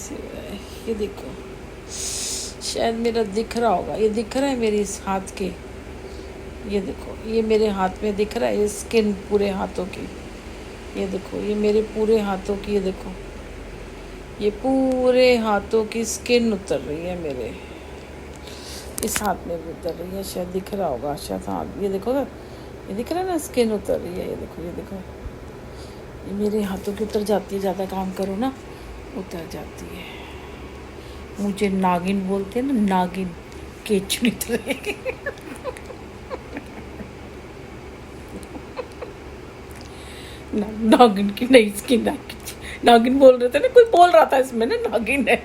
कैसे हो रहा है ये देखो, शायद मेरा दिख रहा होगा, ये दिख रहा है मेरे इस हाथ के, ये देखो ये मेरे हाथ में दिख रहा है, ये स्किन पूरे हाथों की, ये देखो ये मेरे पूरे हाथों की, ये देखो ये पूरे हाथों की स्किन उतर रही है, मेरे इस हाथ में भी उतर रही है, शायद दिख रहा होगा, शायद हाँ ये देखो ना, ये दिख रहा है ना, स्किन उतर रही है, ये देखो ये देखो, ये मेरे हाथों की उतर जाती है, ज़्यादा काम करो ना उतर जाती है। मुझे नागिन बोलते हैं ना, नागिन, केचुली तरह नागिन की नहीं, इसकी नागिन बोल रहे थे ना, कोई बोल रहा था इसमें ना, नागिन है,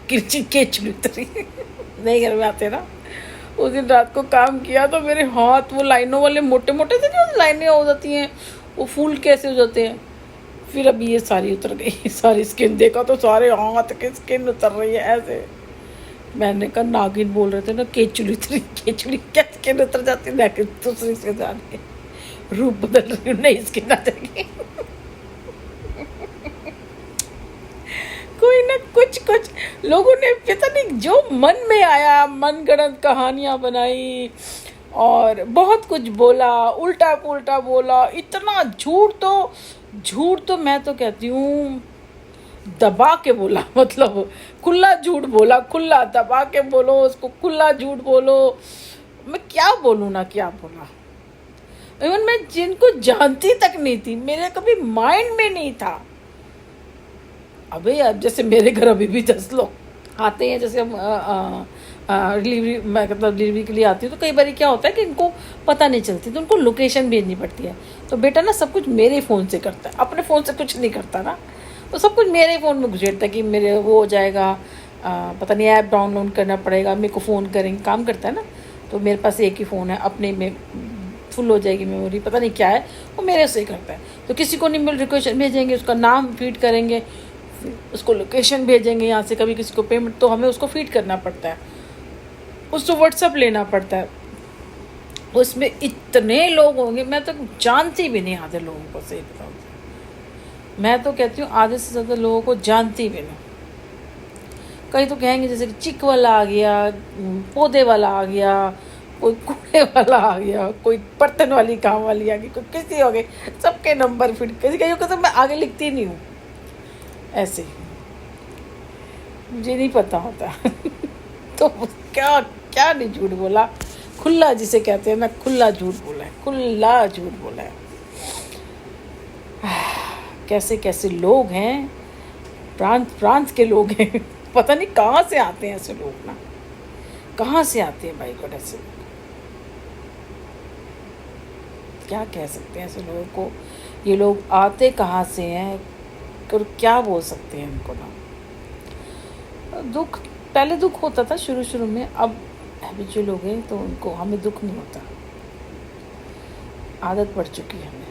किरची केचुली तरह नहीं घर में आते ना। उस दिन रात को काम किया तो मेरे हाथ वो लाइनों वाले मोटे मोटे थे, जो लाइनें हो जाती हैं वो फूल कैसे हो जाते हैं, फिर अभी ये सारी उतर गई, सारी स्किन देखा तो सारे हाथ की स्किन उतर रही है ऐसे। मैंने कहा नागिन बोल रहे थे ना, केचुली उतरी, केचुली क्या स्किन उतर जाती है, दूसरी से जाने रूप बदल रही हूँ, नहीं स्किन आ जाएगी कोई ना कुछ लोगों ने पता नहीं जो मन में आया, मन गढ़ंत कहानियां बनाई और बहुत कुछ बोला, उल्टा पुल्टा बोला, इतना झूठ तो मैं तो कहती हूँ दबा के बोला, मतलब खुला झूठ बोला, खुला दबा के बोलो उसको, खुला झूठ बोलो। मैं क्या बोलूँ ना, क्या बोला। इवन मैं जिनको जानती तक नहीं थी, मेरे कभी माइंड में नहीं था। अबे अब जैसे मेरे घर अभी भी 10 लोग आते हैं, जैसे हम डिलीवरी, मैं मतलब डिलीवरी के लिए आती हूँ, तो कई बार क्या होता है कि इनको पता नहीं चलती, तो उनको लोकेशन भेजनी पड़ती है। तो बेटा ना सब कुछ मेरे फ़ोन से करता है, अपने फ़ोन से कुछ नहीं करता ना, तो सब कुछ मेरे फ़ोन में घुसेड़ता है कि मेरे वो हो जाएगा, पता नहीं ऐप डाउनलोड करना पड़ेगा, मेरे को फ़ोन करेंगे, काम करता है ना। तो मेरे पास एक ही फ़ोन है, अपने में फुल हो जाएगी मेमोरी, पता नहीं क्या है, वो मेरे से ही करता है। तो किसी को नहीं मिल लोकेशन भेजेंगे, उसका नाम फीड करेंगे, उसको लोकेशन भेजेंगे यहाँ से, कभी किसी को पेमेंट, तो हमें उसको फीड करना पड़ता है, उसको व्हाट्सअप लेना पड़ता है। उसमें इतने लोग होंगे, मैं तो जानती भी नहीं आधे लोगों को, सही बताऊँ मैं तो कहती हूँ आधे से ज़्यादा लोगों को जानती भी नहीं। कई तो कहेंगे जैसे कि चिक वाला आ गया, पौधे वाला आ गया, कोई कूड़े वाला आ गया, कोई बर्तन वाली काम वाली आ गई, कोई किसी हो गए, सबके नंबर फिट, किसी कहीं तो मैं आगे लिखती नहीं हूँ ऐसे, मुझे नहीं पता होता तो क्या क्या नहीं झूठ बोला, खुला जिसे कहते हैं ना, खुला झूठ बोला है, खुला झूठ बोला है। कैसे कैसे लोग हैं, प्रांत प्रांत के लोग हैं पता नहीं कहाँ से आते हैं ऐसे लोग ना, कहाँ से आते हैं भाई गॉड ऐसे लोग, क्या कह सकते हैं ऐसे लोगों को, ये लोग आते कहाँ से हैं और क्या बोल सकते हैं इनको ना। दुख पहले दुख होता था शुरू में, अब हैबिचुअल हो गए तो उनको, हमें दुख नहीं होता, आदत पड़ चुकी है हमें,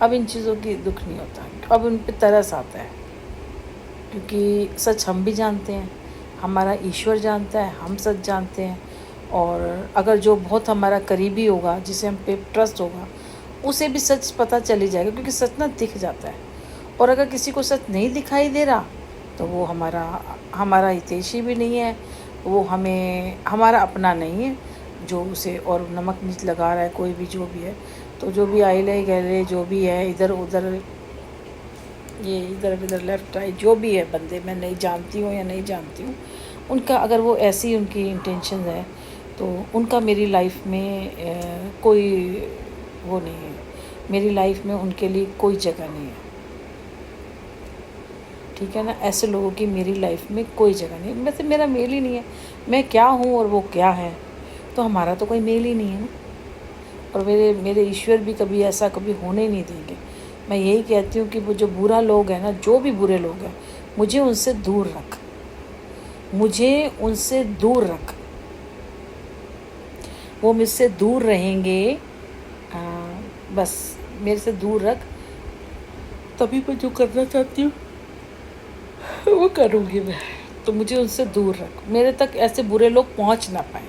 अब इन चीज़ों की दुख नहीं होता, अब उन पर तरस आता है, क्योंकि सच हम भी जानते हैं, हमारा ईश्वर जानता है, हम सच जानते हैं। और अगर जो बहुत हमारा करीबी होगा, जिसे हम पे ट्रस्ट होगा, उसे भी सच पता चली जाएगा, क्योंकि सच ना दिख जाता है। और अगर किसी को सच नहीं दिखाई दे रहा, तो वो हमारा हितैषी भी नहीं है, वो हमें हमारा अपना नहीं है, जो उसे और नमक मिर्च लगा रहा है, कोई भी जो भी है, तो जो भी आइले गहले जो भी है, इधर उधर, ये इधर उधर लेफ्ट राइट जो भी है बंदे, मैं नहीं जानती हूँ या नहीं जानती हूँ उनका, अगर वो ऐसी उनकी इंटेंशन है, तो उनका मेरी लाइफ में कोई वो नहीं है, मेरी लाइफ में उनके लिए कोई जगह नहीं है, ठीक है ना। ऐसे लोगों की मेरी लाइफ में कोई जगह नहीं, वैसे मेरा मेल ही नहीं है, मैं क्या हूँ और वो क्या है, तो हमारा तो कोई मेल ही नहीं है ना। और मेरे ईश्वर भी कभी ऐसा कभी होने नहीं देंगे। मैं यही कहती हूँ कि वो जो बुरा लोग हैं ना, जो भी बुरे लोग हैं, मुझे उनसे दूर रख, मुझे उनसे दूर रख, वो मुझसे दूर रहेंगे, बस मेरे से दूर रख, तभी मैं जो करना चाहती हूँ वो करूँगी मैं। तो मुझे उनसे दूर रख, मेरे तक ऐसे बुरे लोग पहुँच ना पाए,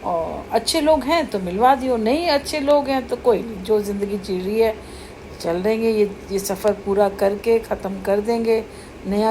और अच्छे लोग हैं तो मिलवा दियो, नहीं अच्छे लोग हैं तो कोई नहीं, जो ज़िंदगी जी रही है चल देंगे, ये सफ़र पूरा करके ख़त्म कर देंगे, नया